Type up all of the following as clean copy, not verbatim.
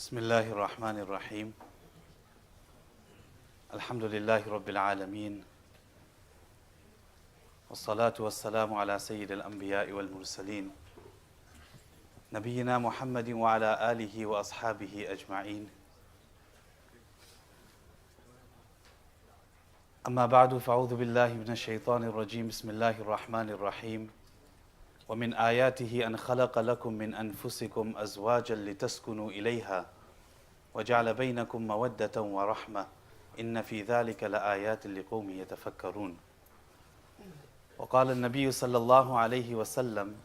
بسم الله الرحمن الرحيم الحمد لله رب العالمين والصلاة والسلام على سيد الأنبياء والمرسلين نبينا محمد وعلى آله وأصحابه أجمعين أما بعد فأعوذ بالله من الشيطان الرجيم بسم الله الرحمن الرحيم ومن آياته أن خلق لكم من أنفسكم أزواجا لتسكنوا إليها وجعل بينكم مودة ورحمة إن في ذلك لآيات لقوم يتفكرون وقال النبي صلى الله عليه وسلم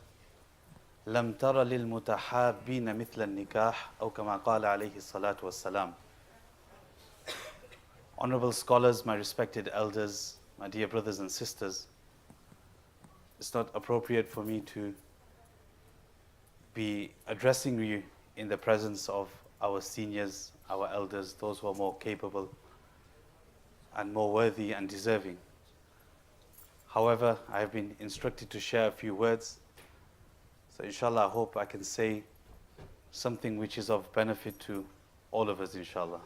لم تر للمتحابين مثل النكاح أو كما قال عليه الصلاة والسلام. Honorable scholars, my respected elders, my dear brothers and sisters, it's not appropriate for me to be addressing you in the presence of our seniors, our elders, those who are more capable and more worthy and deserving. However, I have been instructed to share a few words. So inshallah, I hope I can say something which is of benefit to all of us, inshallah.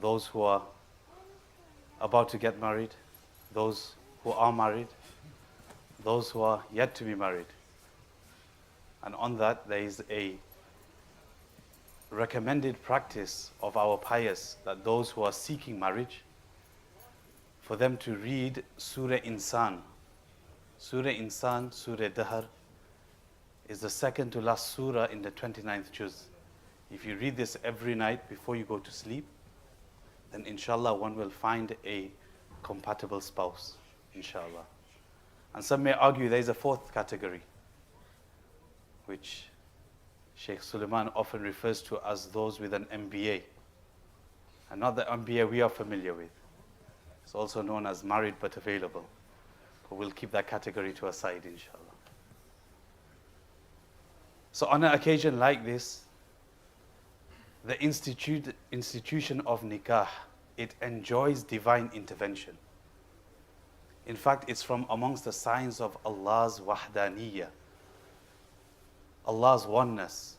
Those who are about to get married, those who are married, those who are yet to be married. And on that, there is a recommended practice of our pious that those who are seeking marriage, for them to read Surah Insan. Surah Insan, Surah Dahr, is the second to last surah in the 29th juz. If you read this every night before you go to sleep, then inshallah one will find a compatible spouse, inshallah. And some may argue there is a fourth category, which Sheikh Suleiman often refers to as those with an MBA. And not the MBA we are familiar with. It's also known as married but available. But we'll keep that category to a side, inshallah. So on an occasion like this, the institution of nikah, it enjoys divine intervention. In fact, it's from amongst the signs of Allah's wahdaniyya, Allah's oneness.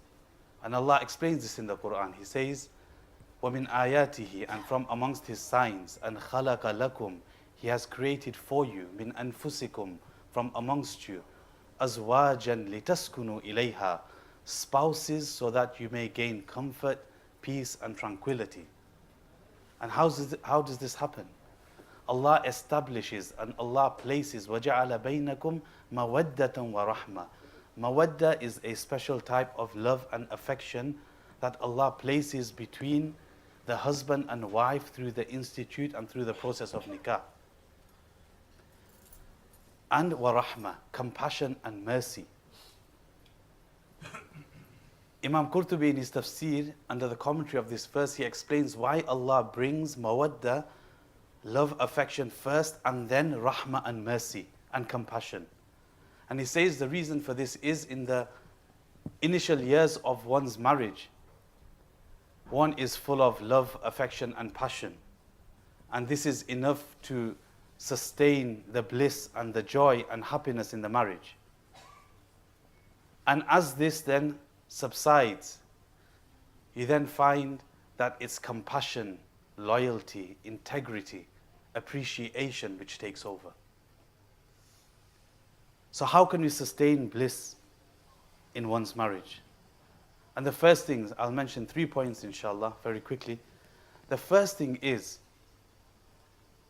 And Allah explains this in the Quran. He says, وَمِنْ آيَاتِهِ, and from amongst His signs, and خَلَقَ لَكُمْ, He has created for you, مِنْ أَنفُسِكُمْ, from amongst you, أَزْوَاجًا لِتَسْكُنُوا إِلَيْهَا, spouses so that you may gain comfort, peace and tranquility. And how does this happen? Allah establishes and Allah places وَجَعَلَ بَيْنَكُمْ مَوَدَّةً وَرَحْمَةً. Mawadda is a special type of love and affection that Allah places between the husband and wife through the institute and through the process of nikah. And warahma, compassion and mercy. Imam Qurtubi in his tafsir, under the commentary of this verse, he explains why Allah brings mawadda, love, affection first, and then rahma and mercy and compassion. And he says the reason for this is in the initial years of one's marriage, one is full of love, affection and passion. And this is enough to sustain the bliss and the joy and happiness in the marriage. And as this then subsides, you then find that it's compassion, loyalty, integrity, appreciation which takes over. So how can we sustain bliss in one's marriage? And the first things, I'll mention 3 points inshallah very quickly. The first thing is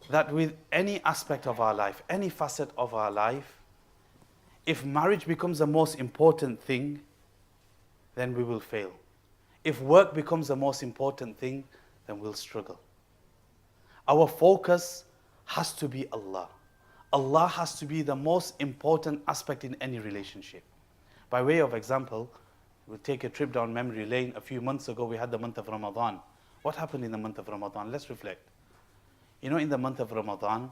that with any aspect of our life, any facet of our life, if marriage becomes the most important thing, then we will fail. If work becomes the most important thing, then we'll struggle. Our focus has to be Allah. Allah has to be the most important aspect in any relationship. By way of example, we'll take a trip down memory lane. A few months ago, we had the month of Ramadan. What happened in the month of Ramadan? Let's reflect. You know, in the month of Ramadan,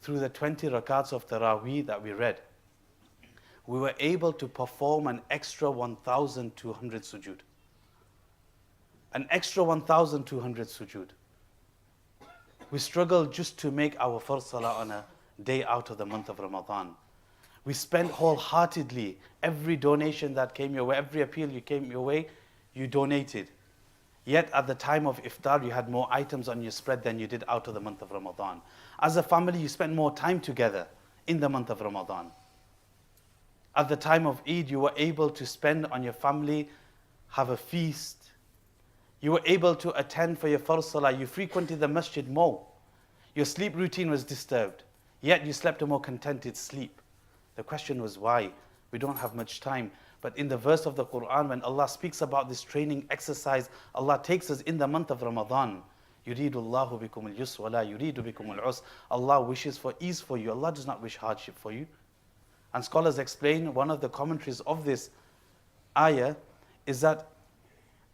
through the 20 rakats of Taraweeh that we read, we were able to perform an extra 1,200 sujood. An extra 1,200 sujood. We struggled just to make our first salah on a day out of the month of Ramadan. We spent wholeheartedly every donation that came your way, every appeal you came your way, you donated. Yet at the time of iftar, you had more items on your spread than you did out of the month of Ramadan. As a family, you spent more time together in the month of Ramadan. At the time of Eid, you were able to spend on your family, have a feast. You were able to attend for your Fard Salah. You frequented the masjid more. Your sleep routine was disturbed, yet you slept a more contented sleep. The question was why? We don't have much time. But in the verse of the Quran, when Allah speaks about this training exercise, Allah takes us in the month of Ramadan. يُرِيدُ اللَّهُ بِكُمُ الْيُسْرَ وَلَا يُرِيدُ بِكُمُ الْعُسْرَ. Allah wishes for ease for you. Allah does not wish hardship for you. And scholars explain, one of the commentaries of this ayah is that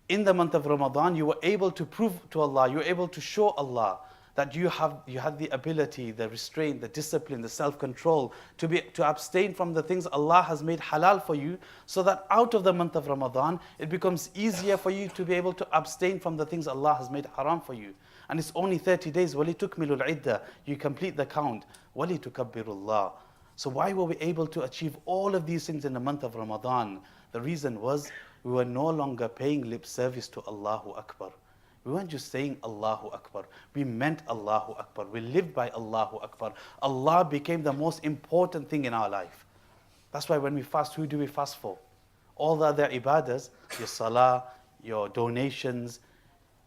in the month of Ramadan, you were able to prove to Allah, you were able to show Allah that you had the ability, the restraint, the discipline, the self-control to abstain from the things Allah has made halal for you, so that out of the month of Ramadan, it becomes easier for you to be able to abstain from the things Allah has made haram for you. And it's only 30 days. وَلِتُكْمِلُوا الْعِدَّةِ. You complete the count. وَلِتُكَبِّرُوا اللَّهِ. So why were we able to achieve all of these things in the month of Ramadan? The reason was we were no longer paying lip service to Allahu Akbar. We weren't just saying Allahu Akbar. We meant Allahu Akbar. We lived by Allahu Akbar. Allah became the most important thing in our life. That's why when we fast, who do we fast for? All the other ibadahs, your salah, your donations,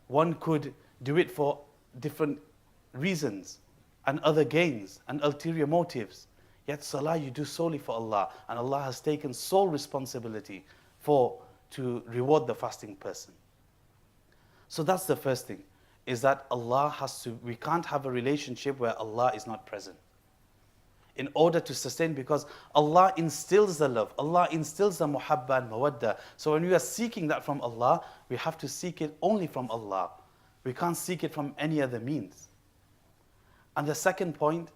one could do it for different reasons and other gains and ulterior motives. Yet salah you do solely for Allah, and Allah has taken sole responsibility to reward the fasting person. So that's the first thing, is that we can't have a relationship where Allah is not present. In order to sustain, because Allah instills the love, Allah instills the muhabba and mawadda. So when we are seeking that from Allah, we have to seek it only from Allah. We can't seek it from any other means. And the second point,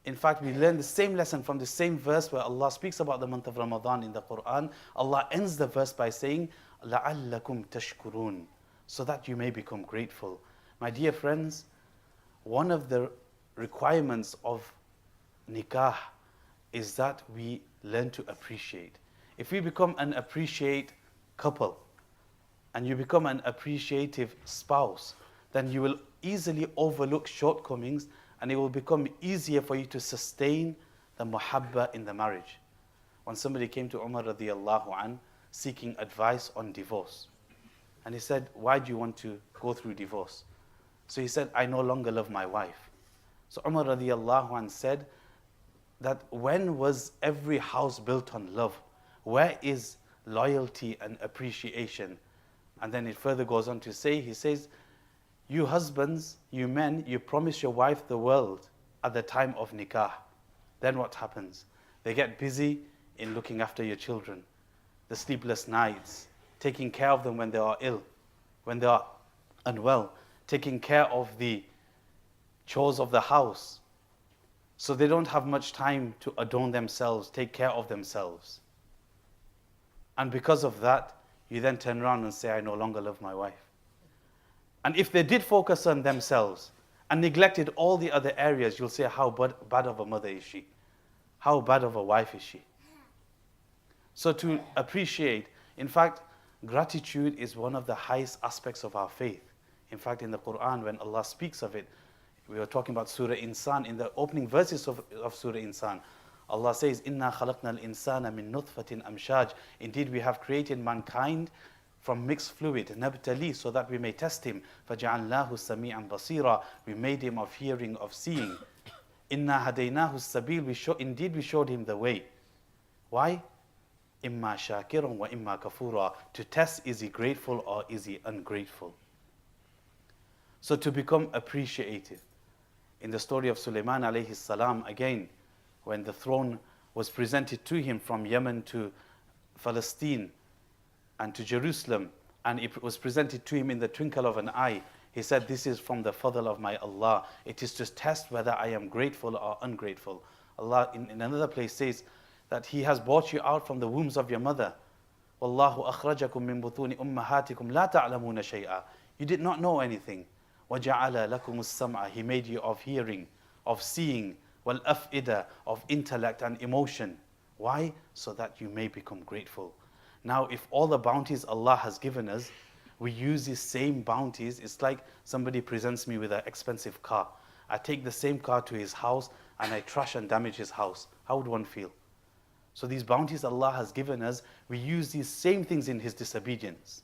in fact, we learn the same lesson from the same verse where Allah speaks about the month of Ramadan in the Quran. Allah ends the verse by saying, لَعَلَّكُمْ تَشْكُرُونَ, so that you may become grateful. My dear friends, one of the requirements of nikah is that we learn to appreciate. If we become an appreciate couple and you become an appreciative spouse, then you will easily overlook shortcomings, and it will become easier for you to sustain the muhabba in the marriage. When somebody came to Umar radiallahu an seeking advice on divorce, and he said, why do you want to go through divorce? So he said, I no longer love my wife. So Umar radiallahu an said that when was every house built on love? Where is loyalty and appreciation? And then it further goes on to say, he says, you husbands, you men, you promise your wife the world at the time of nikah. Then what happens? They get busy in looking after your children, the sleepless nights, taking care of them when they are ill, when they are unwell, taking care of the chores of the house. So they don't have much time to adorn themselves, take care of themselves. And because of that, you then turn around and say, I no longer love my wife. And if they did focus on themselves and neglected all the other areas, you'll say, how bad of a mother is she? How bad of a wife is she? So to appreciate, in fact, gratitude is one of the highest aspects of our faith. In fact, in the Quran, when Allah speaks of it, we were talking about Surah Insan, in the opening verses of Surah Insan, Allah says, إِنَّا خَلَقْنَا الْإِنسَانَ مِن نُطْفَةٍ أَمْشَاجٍ. Indeed, we have created mankind from mixed fluid, نَبْتَلِي, so that we may test him. فَجَعَلْنَاهُ سَمِيعًا بَصِيرًا. We made him of hearing, of seeing. إِنَّا هَدَيْنَاهُ السَّبِيلِ. Indeed, we showed him the way. Why? إِمَّا شَاكِرًا وَإِمَّا كَفُورًا. To test, is he grateful or is he ungrateful? So to become appreciative. In the story of Sulaiman alayhi salam, again, when the throne was presented to him from Yemen to Palestine and to Jerusalem, and it was presented to him in the twinkle of an eye, he said, this is from the fadl of my Allah. It is to test whether I am grateful or ungrateful. Allah in another place says that He has brought you out from the wombs of your mother. وَاللَّهُ أَخْرَجَكُم مِّن بُطُونِ أُمَّهَاتِكُمْ لَا تَعْلَمُونَ شَيْئًا. You did not know anything. وَجَعَلَ لَكُمُ السَّمْعَ. He made you of hearing, of seeing, وَالْأَفْئِدَةَ, of intellect and emotion. Why? So that you may become grateful. Now, if all the bounties Allah has given us, we use these same bounties. It's like somebody presents me with an expensive car. I take the same car to his house and I trash and damage his house. How would one feel? So these bounties Allah has given us, we use these same things in His disobedience.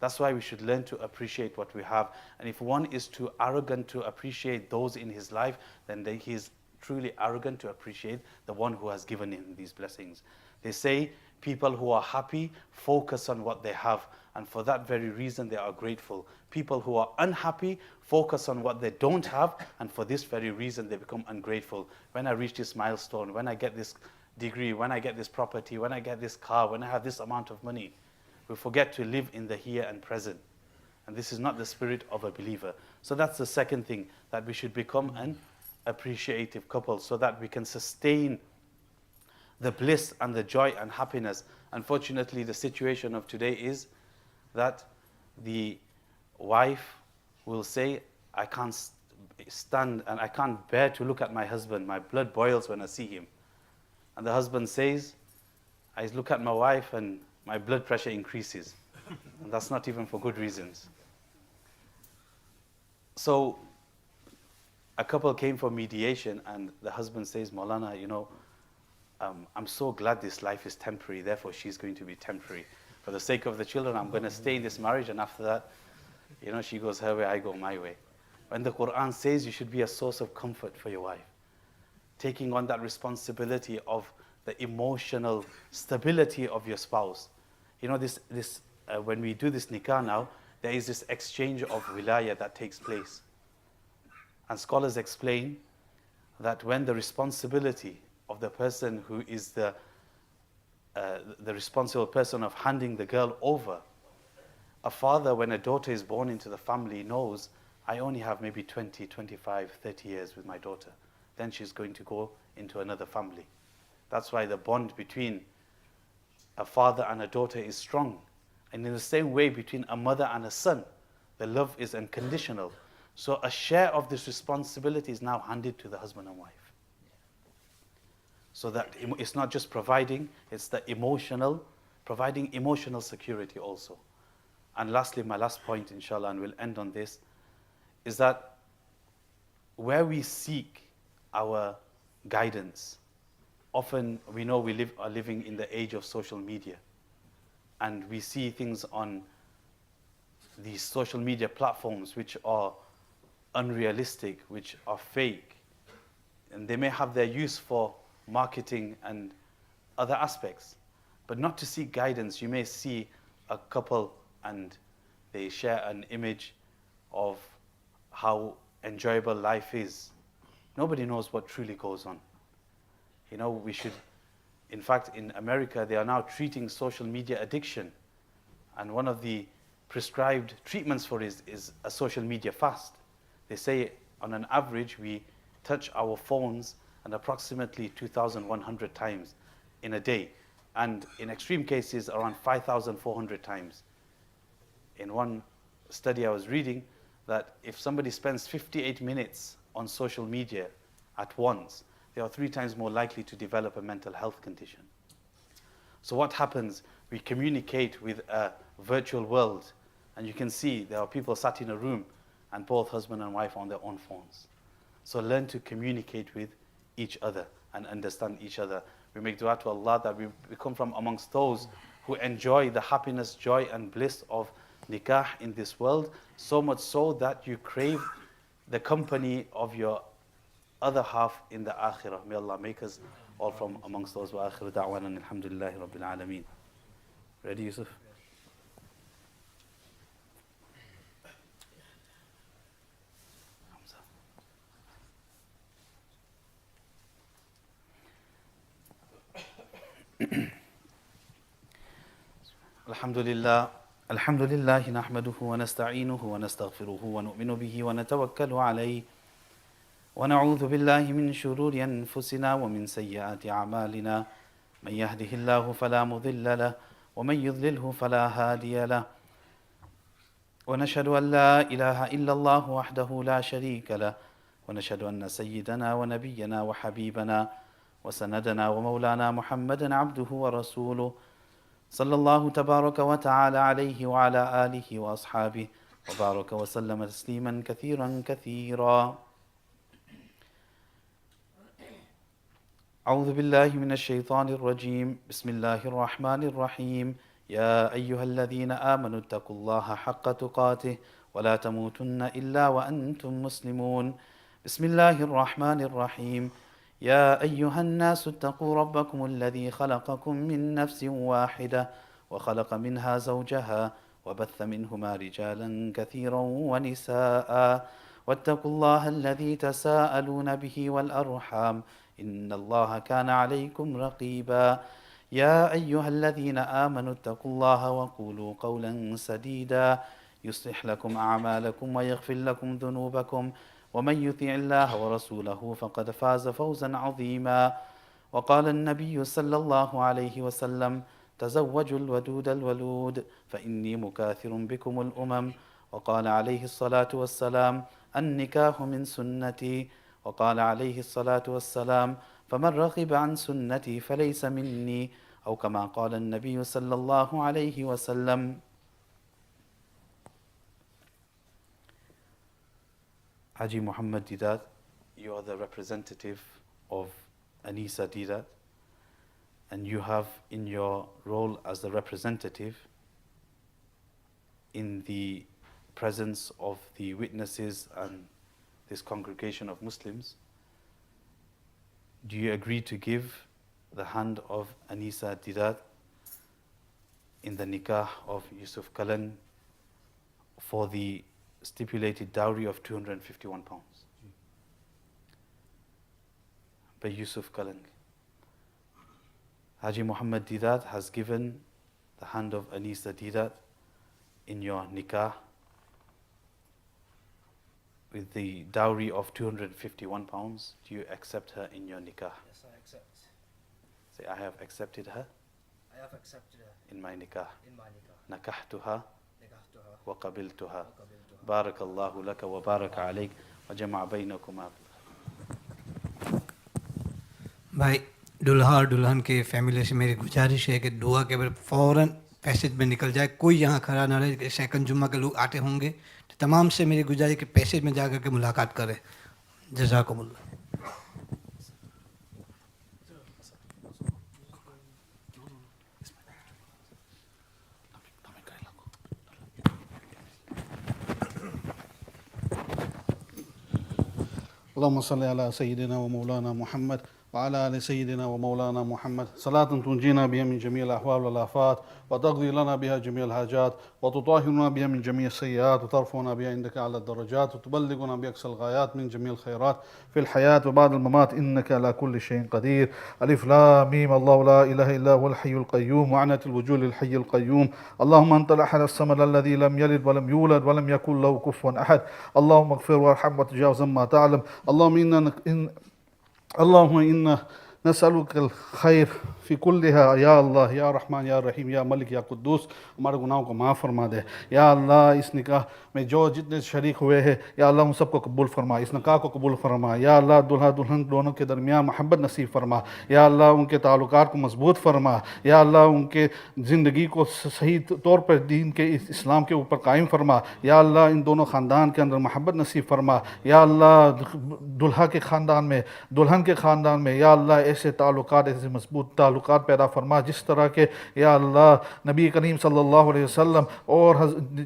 That's why we should learn to appreciate what we have. And if one is too arrogant to appreciate those in his life, then he is truly arrogant to appreciate the one who has given him these blessings. They say people who are happy focus on what they have, and for that very reason they are grateful. People who are unhappy focus on what they don't have, and for this very reason they become ungrateful. When I reach this milestone, when I get this degree, when I get this property, when I get this car, when I have this amount of money, we forget to live in the here and present. And this is not the spirit of a believer. So that's the second thing, that we should become an appreciative couple so that we can sustain the bliss and the joy and happiness. Unfortunately, the situation of today is that the wife will say, I can't stand and I can't bear to look at my husband. My blood boils when I see him. And the husband says, I look at my wife and my blood pressure increases. And that's not even for good reasons. So a couple came for mediation and the husband says, Maulana, I'm so glad this life is temporary, therefore she's going to be temporary. For the sake of the children, I'm going to stay in this marriage, and after that, she goes her way, I go my way. When the Quran says you should be a source of comfort for your wife, taking on that responsibility of the emotional stability of your spouse. When we do this nikah now, there is this exchange of wilayah that takes place. And scholars explain that when the responsibility of the person who is the responsible person of handing the girl over, a father, when a daughter is born into the family, knows, I only have maybe 20, 25, 30 years with my daughter. Then she's going to go into another family. That's why the bond between a father and a daughter is strong. And in the same way, between a mother and a son, the love is unconditional. So a share of this responsibility is now handed to the husband and wife. So that it's not just providing, it's the providing emotional security also. And lastly, my last point, inshallah, and we'll end on this, is that where we seek our guidance, often we know we are living in the age of social media, and we see things on these social media platforms which are unrealistic, which are fake, and they may have their use for marketing and other aspects, but not to seek guidance. You may see a couple and they share an image of how enjoyable life is. Nobody knows what truly goes on. We should, in fact, in America, they are now treating social media addiction. And one of the prescribed treatments for it is a social media fast. They say on an average, we touch our phones and approximately 2,100 times in a day. And in extreme cases, around 5,400 times. In one study I was reading, that if somebody spends 58 minutes on social media at once, they are 3 times more likely to develop a mental health condition. So what happens? We communicate with a virtual world, and you can see there are people sat in a room and both husband and wife on their own phones. So learn to communicate with each other and understand each other. We make dua to Allah that we become from amongst those who enjoy the happiness, joy and bliss of nikah in this world, so much so that you crave the company of your other half in the akhirah. May Allah make us all from amongst those. Wa akhiru da'wana alhamdulillahi rabbil alameen. Ready, Yusuf? الحمد لله نحمده ونستعينه ونستغفره ونؤمن به ونتوكل عليه ونعوذ بالله من شرور أنفسنا ومن سيئات أعمالنا من يهده الله فلا مضل له ومن يضلله فلا هادي له ونشهد أن لا إله إلا الله وحده لا شريك له ونشهد أن سيدنا ونبينا وحبيبنا وسندنا ومولانا محمدا عبده ورسوله صلى الله تبارك وتعالى عليه وعلى آله وأصحابه وبارك وسلم تسليما كثيرا كثيرا. أعوذ بالله من الشيطان الرجيم. بسم الله الرحمن الرحيم. يا أيها الذين آمنوا اتقوا الله حق تقاته ولا تموتن إلا وأنتم مسلمون. بسم الله الرحمن الرحيم. يا أيها الناس اتقوا ربكم الذي خلقكم من نفس واحدة وخلق منها زوجها وبث منهما رجالا كثيرا ونساء واتقوا الله الذي تساءلون به والأرحام إن الله كان عليكم رقيبا. يا أيها الذين آمنوا اتقوا الله وقولوا قولا سديدا يصلح لكم أعمالكم ويغفر لكم ذنوبكم ومن يطع الله ورسوله فقد فاز فوزا عظيما. وقال النبي صلى الله عليه وسلم تزوجوا الودود الولود فإني مكاثر بكم الأمم. وقال عليه الصلاة والسلام النكاح من سنتي. وقال عليه الصلاة والسلام فمن رغب عن سنتي فليس مني أو كما قال النبي صلى الله عليه وسلم. Haji Muhammad Didat, you are the representative of Anisa Didat, and you have in your role as the representative in the presence of the witnesses and this congregation of Muslims, do you agree to give the hand of Anisa Didat in the nikah of Yusuf Kalan for the stipulated dowry of 251 pounds? By Yusuf Kalan. Haji Muhammad Didat has given the hand of Anisa Didat in your nikah with the dowry of 251 pounds. Do you accept her in your nikah? Yes, I accept. Say, I have accepted her I have accepted her in my nikah. in my nikah. نكحتها Nikahtuha وقبلتها. wa qabiltuha. بارك الله لك وبارك عليك وجمع بينكما. بھائی دلہا اور دلہن کے family سے میری گزارش ہے کہ دعا کے بعد فوراً پیسج میں نکل جائے، کوئی یہاں کھڑا نہ رہے. سیکنڈ جمعہ کے لوگ آتے ہوں گے، تمام سے میری گزارش کہ پیسج میں جا کر کے ملاقات کرے. جزاکم اللہ. اللهم صل على سيدنا ومولانا محمد وعلى آل سيدنا ومولانا محمد صلاة تنجينا بها من جميع الأحوال والآفات وتقضي لنا بها جميع الحاجات وتطهرنا بها من جميع السيئات وترفعنا بها عندك على الدرجات وتبلغنا بأقصى الغايات من جميع الخيرات في الحياة وبعد الممات إنك على كل شيء قدير. ألف لام ميم الله لا إله إلا هو الحي القيوم وعنت الوجوه للحي القيوم. اللهم أنت الأحد الصمد الذي لم يلد ولم يولد ولم يكن له كفوا أحد. اللهم اغفر وارحم وتجاوز ما تعلم. اللهم إنا نسألك الخير فی کلھا یا اللہ یا رحمان یا رحیم یا ملک یا قدوس. ہمارے گناہوں کو معاف فرما دے یا اللہ. اس نکاح میں جو جتنے شریک ہوئے ہیں یا اللہ ان سب کو قبول فرما، اس نکاح کو قبول فرما یا اللہ. دلہا دلہن دونوں کے درمیان محبت نصیب فرما یا اللہ. ان کے تعلقات کو مضبوط فرما یا اللہ. ان کے زندگی کو صحیح طور پر دین کے اسلام کے اوپر قائم فرما یا اللہ. ان دونوں خاندان کے اندر محبت نصیب فرما یا اللہ. دلہا کے خاندان میں دلہن کے خاندان میں یا اللہ ایسے تعلقات، ایسے مضبوط تعلقات پیدا فرما جس طرح کے یا اللہ نبی کریم صلی اللہ علیہ وسلم اور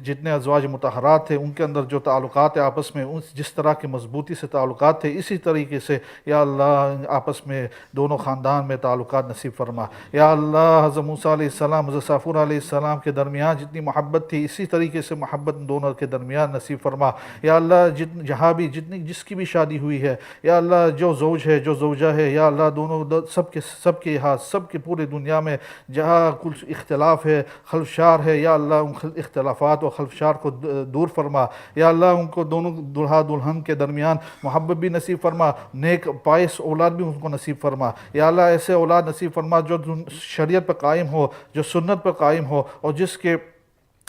جتنے ازواج مطہرات تھے ان کے اندر جو تعلقات آپس میں جس طرح کے مضبوطی سے تعلقات تھے اسی طریقے سے یا اللہ آپس میں دونوں خاندان میں تعلقات نصیب فرما یا اللہ. حضرت موسیٰ علیہ السلام حضرت صافور علیہ السلام کے درمیان جتنی محبت تھی اسی طریقے سے محبت دونوں کے درمیان نصیب فرما یا اللہ. جہاں بھی جس کی بھی شادی ہوئی ہے یا اللہ، جو زوج ہے جو زوجہ ہے یا اللہ، دونوں سب کے ہاتھ سب کے پورے دنیا میں جہاں کچھ اختلاف ہے خلفشار ہے یا اللہ ان اختلافات و خلفشار کو دور فرما یا اللہ. ان کو دونوں دلہا دلہن کے درمیان محبت بھی نصیب فرما، نیک پائس اولاد بھی ان کو نصیب فرما یا اللہ. ایسے اولاد نصیب فرما جو شریعت پر قائم ہو، جو سنت پر قائم ہو اور جس کے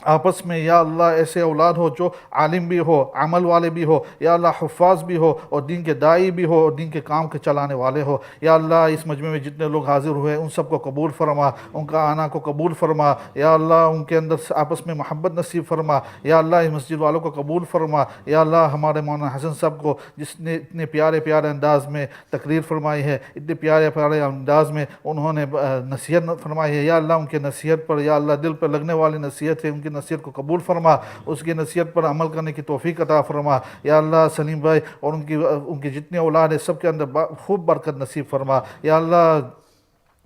آپس میں یا اللہ ایسے اولاد ہو جو عالم بھی ہو، عمل والے بھی ہو، یا اللہ حفاظ بھی ہو اور دین کے داعی بھی ہو اور دین کے کام کے چلانے والے ہو۔ یا اللہ اس مجمع میں جتنے لوگ حاضر ہوئے ان سب کو قبول فرما، ان کا آنا کو قبول فرما، یا اللہ ان کے اندر آپس میں محبت نصیب فرما، یا اللہ اس مسجد والوں کو قبول فرما، یا اللہ ہمارے مولانا حسن صاحب کو جس نے اتنے پیارے پیارے انداز میں تقریر فرمائی ہے، اتنے پیارے پیارے انداز میں انہوں نے نصیحت فرمائی ہے، یا اللہ ان کے نصیحت پر یا اللہ دل پر لگنے والی نصیحت ہے، ان کی نصیحت کو قبول فرما، اس کی نصیحت پر عمل کرنے کی توفیق عطا فرما، یا اللہ سلیم بھائی اور ان کی جتنے اولاد ہیں سب کے اندر خوب برکت نصیب فرما، یا اللہ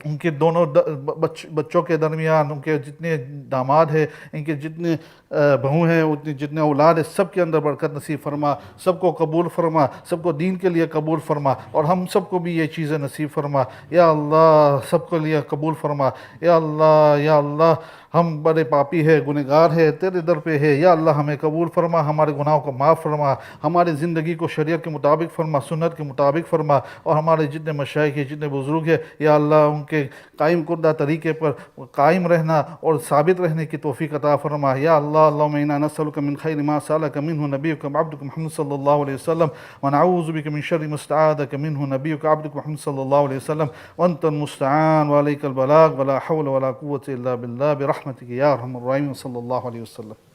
ان کے دونوں بچوں کے درمیان ان کے جتنے داماد ہیں، ان کے جتنے بہو ہیں، جتنے اولاد ہیں سب کے اندر برکت نصیب فرما، سب کو قبول فرما، سب کو دین کے لیے قبول فرما اور ہم سب کو بھی یہ چیزیں نصیب فرما، یا اللہ سب کے لیے قبول فرما، یا اللہ یا اللہ ہم بڑے پاپی ہے، گنہگار ہے، تیرے در پہ ہے، یا اللہ ہمیں قبول فرما، ہمارے گناہوں کو معاف فرما، ہماری زندگی کو شریعت کے مطابق فرما، سنت کے مطابق فرما، اور ہمارے جتنے مشائخ ہیں، جتنے بزرگ ہیں یا اللہ ان کے قائم کردہ طریقے پر قائم رہنا اور ثابت رہنے کی توفیق عطا فرما، یا اللہ اللہم انا نسألک من خیر ما سألک منہ نبیک عبدک محمد صلی اللہ علیہ وسلم ونعوذ بک من شر ما استعاذک منہ نبیک عبدک محمد صلی اللہ علیہ وسلم وانت المستعان وعلیک البلاغ ولا حول ولا قوة الا باللہ برحمتک یا ارحم الراحمین صلی اللہ علیہ وسلم۔